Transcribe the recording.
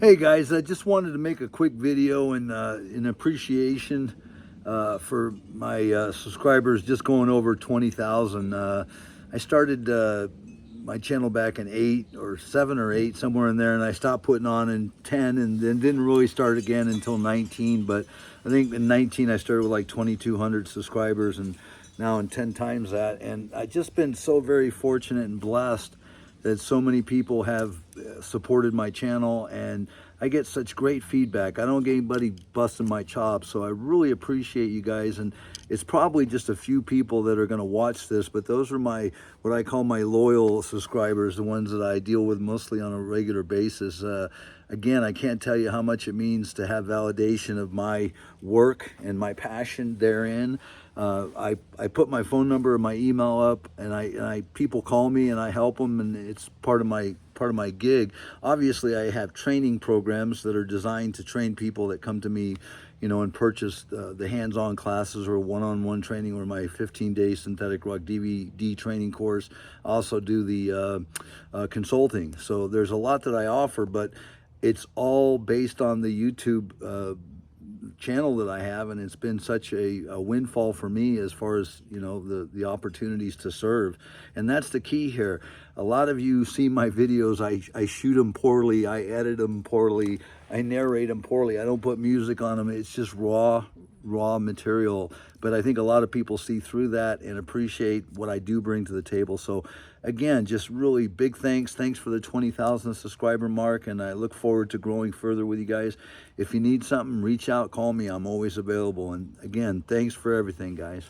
Hey guys, I just wanted to make a quick video in appreciation for my subscribers just going over 20,000. I started my channel back in 7 or 8, somewhere in there, and I stopped putting on in 10 and then didn't really start again until 19. But I think in 19 I started with like 2,200 subscribers, and now in 10 times that. And I just been so very fortunate and blessed that so many people have supported my channel, and I get such great feedback. I don't get anybody busting my chops, so I really appreciate you guys. And it's probably just a few people that are going to watch this, but those are my, what I call my loyal subscribers, the ones that I deal with mostly on a regular basis. Again, I can't tell you how much it means to have validation of my work and my passion therein. I put my phone number and my email up, and I people call me and I help them, and it's part of my gig. Obviously, I have training programs that are designed to train people that come to me, and purchase the hands-on classes or one-on-one training, or my 15-day synthetic rock DVD training course. I also do the consulting. So there's a lot that I offer, but it's all based on the YouTube channel that I have, and it's been such a windfall for me as far as the opportunities to serve. And that's the key here. A lot of you see my videos, I shoot them poorly, I edit them poorly, I narrate them poorly, I don't put music on them. It's just raw material. But I think a lot of people see through that and appreciate what I do bring to the table. So again, just really big thanks for the 20,000 subscriber mark, and I look forward to growing further with you guys. If you need something, reach out, call me, I'm always available. And again, thanks for everything, guys.